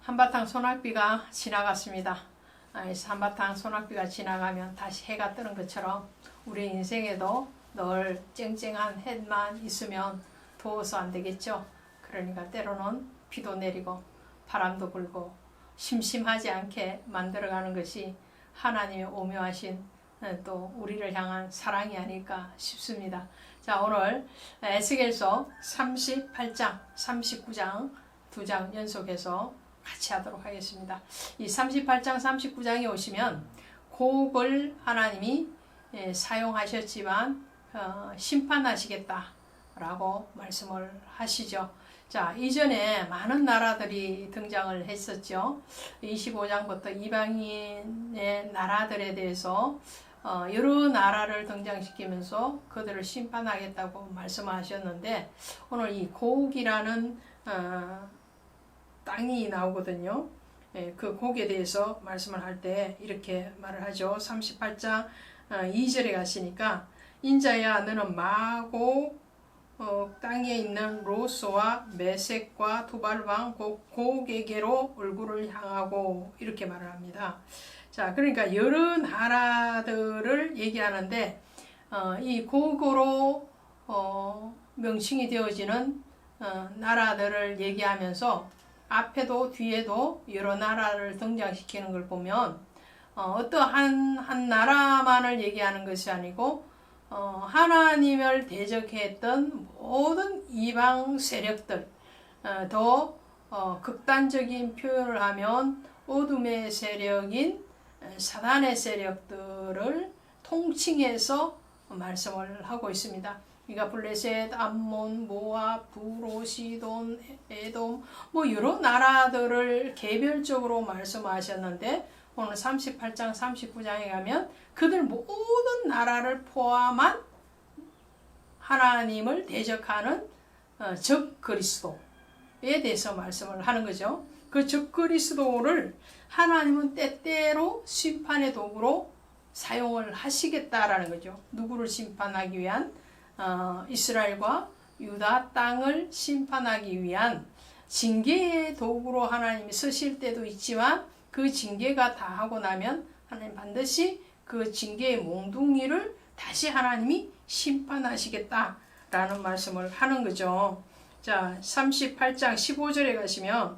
한바탕 소낙비가 지나갔습니다. 한바탕 소낙비가 지나가면 다시 해가 뜨는 것처럼 우리 인생에도 늘 쨍쨍한 해만 있으면 더워서 안 되겠죠. 그러니까 때로는 비도 내리고 바람도 불고 심심하지 않게 만들어가는 것이 하나님의 오묘하신 또 우리를 향한 사랑이 아닐까 싶습니다. 자, 오늘 에스겔서 38장, 39장 두 장 연속해서 같이 하도록 하겠습니다. 이 38장, 39장에 오시면 곡을 하나님이 사용하셨지만 심판하시겠다라고 말씀을 하시죠. 자, 이전에 많은 나라들이 등장을 했었죠. 25장부터 이방인의 나라들에 대해서 여러 나라를 등장시키면서 그들을 심판하겠다고 말씀하셨는데 오늘 이 고국이라는 땅이 나오거든요. 그 곡에 대해서 말씀을 할 때 이렇게 말을 하죠. 38장 2절에 가시니까 인자야 너는 마곡 땅에 있는 로스와 메섹과 두발왕 고국에게로 얼굴을 향하고 이렇게 말을 합니다. 자, 그러니까 여러 나라들을 얘기하는데 이 고국으로 명칭이 되어지는 나라들을 얘기하면서 앞에도 뒤에도 여러 나라를 등장시키는 걸 보면 어떠한 한 나라만을 얘기하는 것이 아니고 하나님을 대적했던 모든 이방 세력들, 더 극단적인 표현을 하면 어둠의 세력인 사단의 세력들을 통칭해서 말씀을 하고 있습니다. 그러니까 블레셋, 암몬, 모압, 부로, 시돈, 에돔 뭐 여러 나라들을 개별적으로 말씀하셨는데 오늘 38장, 39장에 가면 그들 모든 나라를 포함한 하나님을 대적하는 적 그리스도에 대해서 말씀을 하는 거죠. 그 적 그리스도를 하나님은 때때로 심판의 도구로 사용을 하시겠다라는 거죠. 누구를 심판하기 위한? 이스라엘과 유다 땅을 심판하기 위한 징계의 도구로 하나님이 쓰실 때도 있지만 그 징계가 다 하고 나면 하나님 반드시 그 징계의 몽둥이를 다시 하나님이 심판하시겠다라는 말씀을 하는 거죠. 자, 38장 15절에 가시면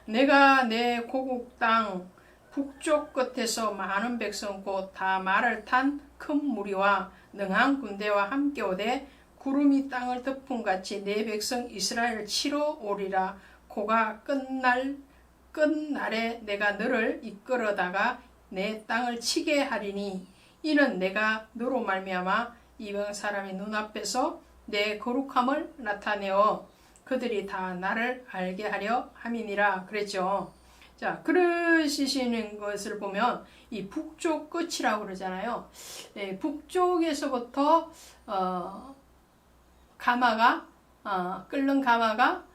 내가 내 고국 땅 북쪽 끝에서 많은 백성 곧 다 말을 탄 큰 무리와 능한 군대와 함께 오되 구름이 땅을 덮음같이 내 백성 이스라엘을 치러 오리라. 고가 끝날에 내가 너를 이끌어다가 내 땅을 치게 하리니 이는 내가 너로 말미암아 이방 사람의 눈앞에서 내 거룩함을 나타내어 그들이 다 나를 알게 하려 함이니라 그랬죠. 자, 그러시는 것을 보면 이 북쪽 끝이라고 그러잖아요. 북쪽에서부터 가마가 끓는 가마가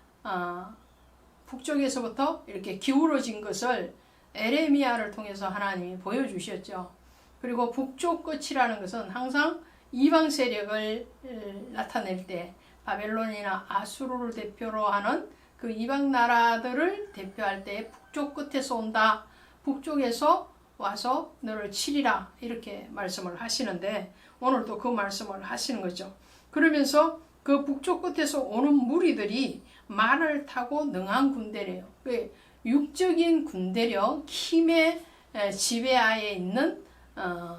북쪽에서부터 이렇게 기울어진 것을 에레미야를 통해서 하나님이 보여주셨죠. 그리고 북쪽 끝이라는 것은 항상 이방 세력을 나타낼 때 바벨론이나 아수르를 대표로 하는 그 이방 나라들을 대표할 때 북쪽 끝에서 온다. 북쪽에서 와서 너를 치리라. 이렇게 말씀을 하시는데 오늘도 그 말씀을 하시는 거죠. 그러면서 그 북쪽 끝에서 오는 무리들이 말을 타고 능한 군대래요. 육적인 군대력, 힘의 지배하에 있는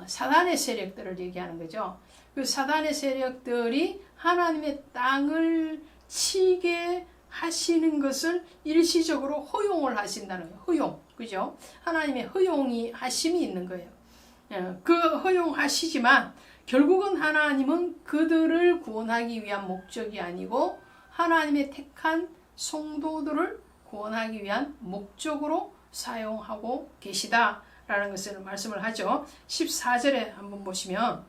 사단의 세력들을 얘기하는 거죠. 그 사단의 세력들이 하나님의 땅을 치게 하시는 것을 일시적으로 허용을 하신다는 거예요. 허용. 그죠? 하나님의 허용이 하심이 있는 거예요. 그 허용하시지만 결국은 하나님은 그들을 구원하기 위한 목적이 아니고 하나님의 택한 성도들을 구원하기 위한 목적으로 사용하고 계시다라는 것을 말씀을 하죠. 14절에 한번 보시면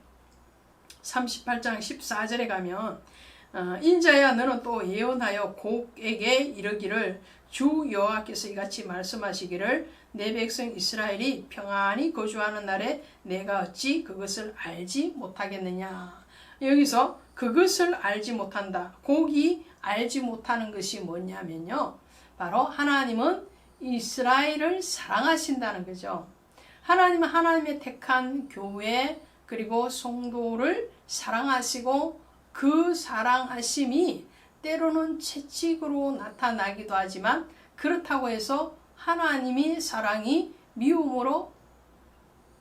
38장 14절에 가면 인자야 너는 또 예언하여 곡에게 이르기를 주 여호와께서 이같이 말씀하시기를 내 백성 이스라엘이 평안히 거주하는 날에 내가 어찌 그것을 알지 못하겠느냐. 여기서 그것을 알지 못한다. 곡이 알지 못하는 것이 뭐냐면요. 바로 하나님은 이스라엘을 사랑하신다는 거죠. 하나님은 하나님의 택한 교회 그리고 성도를 사랑하시고 그 사랑하심이 때로는 채찍으로 나타나기도 하지만 그렇다고 해서 하나님이 사랑이 미움으로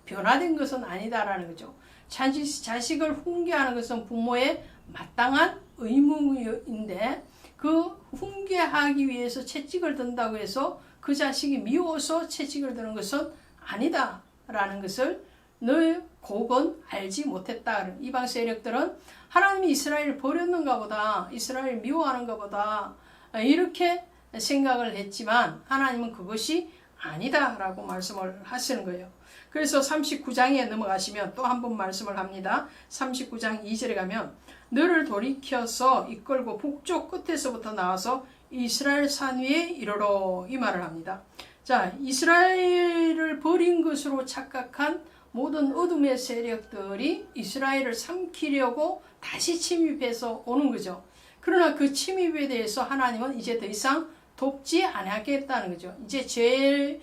변화된 것은 아니다라는 거죠. 자식을 훈계하는 것은 부모의 마땅한 의무인데 그 훈계하기 위해서 채찍을 든다고 해서 그 자식이 미워서 채찍을 드는 것은 아니다라는 것을 너의 곡은 알지 못했다. 이방 세력들은 하나님이 이스라엘을 버렸는가 보다, 이스라엘을 미워하는가 보다 이렇게 생각을 했지만 하나님은 그것이 아니다라고 말씀을 하시는 거예요. 그래서 39장에 넘어가시면 또 한 번 말씀을 합니다. 39장 2절에 가면 너를 돌이켜서 이끌고 북쪽 끝에서부터 나와서 이스라엘 산 위에 이르러 이 말을 합니다. 자, 이스라엘을 버린 것으로 착각한 모든 어둠의 세력들이 이스라엘을 삼키려고 다시 침입해서 오는 거죠. 그러나 그 침입에 대해서 하나님은 이제 더 이상 돕지 않겠다는 거죠. 이제 제일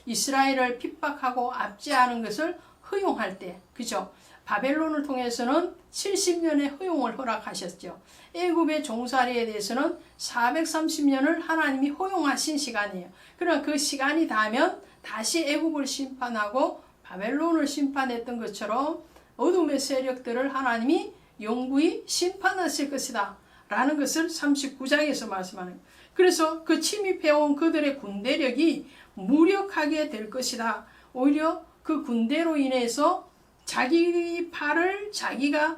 이스라엘을 핍박하고 압제하는 것을 허용할 때, 그죠? 바벨론을 통해서는 70년의 허용을 허락하셨죠. 애굽의 종살이에 대해서는 430년을 하나님이 허용하신 시간이에요. 그러나 그 시간이 닿으면 다시 애굽을 심판하고 바벨론을 심판했던 것처럼 어둠의 세력들을 하나님이 영구히 심판하실 것이다 라는 것을 39장에서 말씀하는 거예요. 그래서 그 침입해온 그들의 군대력이 무력하게 될 것이다. 오히려 그 군대로 인해서 자기 팔을 자기가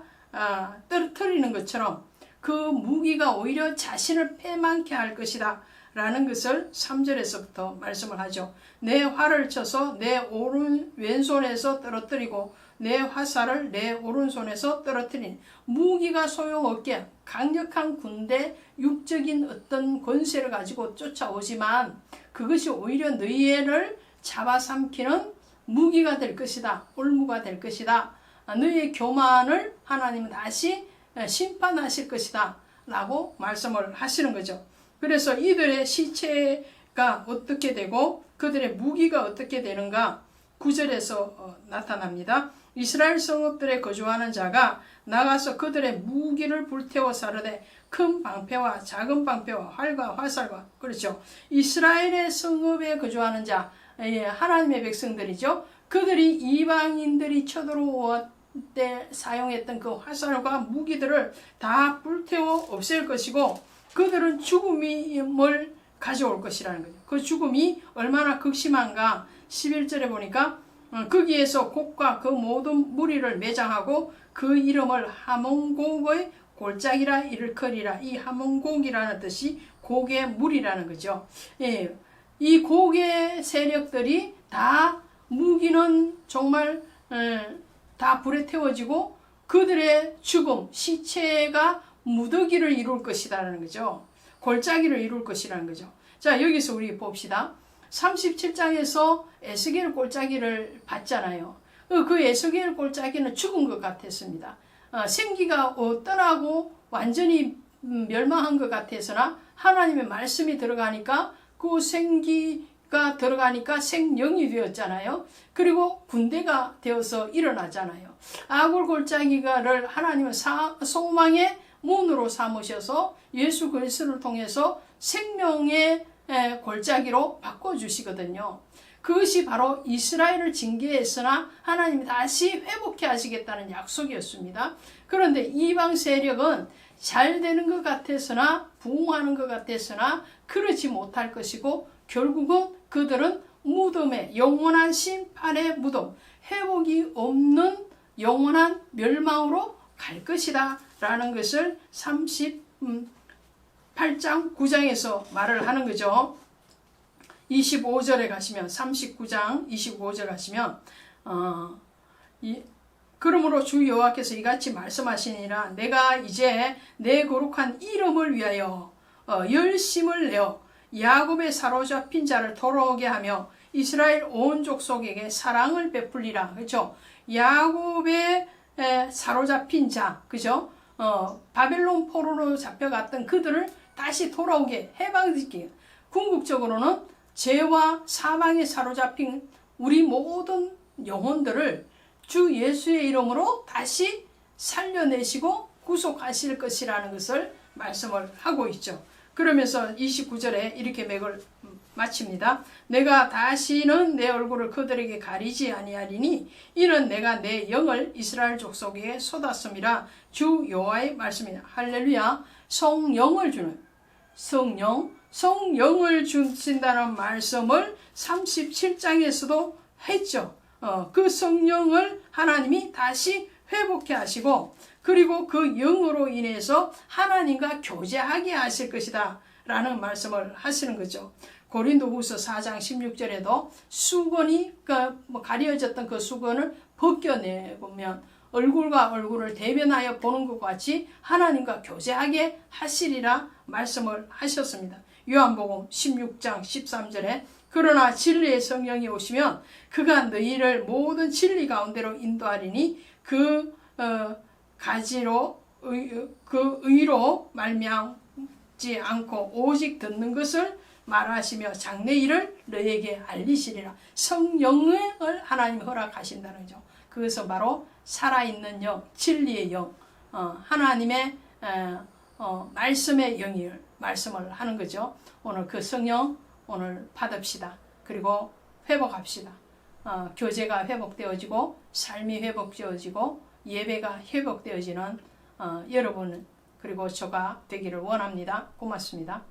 떨어뜨리는 것처럼 그 무기가 오히려 자신을 패망케 할 것이다 라는 것을 3절에서부터 말씀을 하죠. 내 활을 쳐서 내 왼손에서 떨어뜨리고 내 화살을 내 오른손에서 떨어뜨린 무기가 소용없게 강력한 군대, 육적인 어떤 권세를 가지고 쫓아오지만 그것이 오히려 너희를 잡아삼키는 무기가 될 것이다. 올무가 될 것이다. 너희의 교만을 하나님은 다시 심판하실 것이다 라고 말씀을 하시는 거죠. 그래서 이들의 시체가 어떻게 되고 그들의 무기가 어떻게 되는가 9절에서 나타납니다. 이스라엘 성읍들에 거주하는 자가 나가서 그들의 무기를 불태워 사르되 큰 방패와 작은 방패와 활과 화살과, 그렇죠. 이스라엘의 성읍에 거주하는 자, 하나님의 백성들이죠. 그들이 이방인들이 쳐들어올 때 사용했던 그 화살과 무기들을 다 불태워 없앨 것이고 그들은 죽음을 가져올 것이라는 거죠. 그 죽음이 얼마나 극심한가 11절에 보니까 거기에서 곡과 그 모든 무리를 매장하고 그 이름을 하몬곡의 골짜기라 일컬이라. 이 하몬곡이라는 뜻이 곡의 무리라는 거죠. 예, 이 곡의 세력들이 다 무기는 정말 다 불에 태워지고 그들의 죽음, 시체가 무더기를 이룰 것이라는 거죠. 골짜기를 이룰 것이라는 거죠. 자, 여기서 우리 봅시다. 37장에서 에스겔 골짜기를 봤잖아요. 그 에스겔 골짜기는 죽은 것 같았습니다. 생기가 떠나고 완전히 멸망한 것 같아서나 하나님의 말씀이 들어가니까 그 생기가 들어가니까 생명이 되었잖아요. 그리고 군대가 되어서 일어나잖아요. 아굴 골짜기를 하나님은 소망의 문으로 삼으셔서 예수 그리스도를 통해서 생명의 골짜기로 바꿔주시거든요. 그것이 바로 이스라엘을 징계했으나 하나님이 다시 회복해 하시겠다는 약속이었습니다. 그런데 이방 세력은 잘 되는 것 같았으나 부흥하는 것 같았으나 그렇지 못할 것이고 결국은 그들은 무덤에 영원한 심판의 무덤, 회복이 없는 영원한 멸망으로 갈 것이다 라는 것을 38장 9장에서 말을 하는 거죠. 25절에 가시면 39장 25절 가시면 그러므로 주 여호와께서 이같이 말씀하시니라. 내가 이제 내 거룩한 이름을 위하여 열심을 내어 야곱의 사로잡힌 자를 돌아오게 하며 이스라엘 온 족속에게 사랑을 베풀리라. 그렇죠? 야곱의 사로잡힌 자, 그죠? 바벨론 포로로 잡혀갔던 그들을 다시 돌아오게 해방시키기. 궁극적으로는 죄와 사망에 사로잡힌 우리 모든 영혼들을 주 예수의 이름으로 다시 살려내시고 구속하실 것이라는 것을 말씀을 하고 있죠. 그러면서 29절에 이렇게 맥을 마칩니다. 내가 다시는 내 얼굴을 그들에게 가리지 아니하리니 이는 내가 내 영을 이스라엘 족속에게 쏟았음이라 주 여호와의 말씀이다. 할렐루야. 성령을 주는 성령을 주신다는 말씀을 37장에서도 했죠. 그 성령을 하나님이 다시 회복해 하시고 그리고 그 영으로 인해서 하나님과 교제하게 하실 것이다 라는 말씀을 하시는 거죠. 고린도후서 4장 16절에도 수건이 가려졌던 그 수건을 벗겨내보면 얼굴과 얼굴을 대면하여 보는 것 같이 하나님과 교제하게 하시리라 말씀을 하셨습니다. 요한복음 16장 13절에 그러나 진리의 성령이 오시면 그가 너희를 모든 진리 가운데로 인도하리니 그 의로 말미암지 않고 오직 듣는 것을 말하시며 장래 일을 너희에게 알리시리라. 성령을 하나님 허락하신다는 거죠. 그것은 바로 살아있는 영, 진리의 영, 하나님의 말씀의 영이 말씀을 하는 거죠. 오늘 그 성령 오늘 받읍시다. 그리고 회복합시다. 교제가 회복되어지고 삶이 회복되어지고 예배가 회복되어지는 여러분 그리고 저가 되기를 원합니다. 고맙습니다.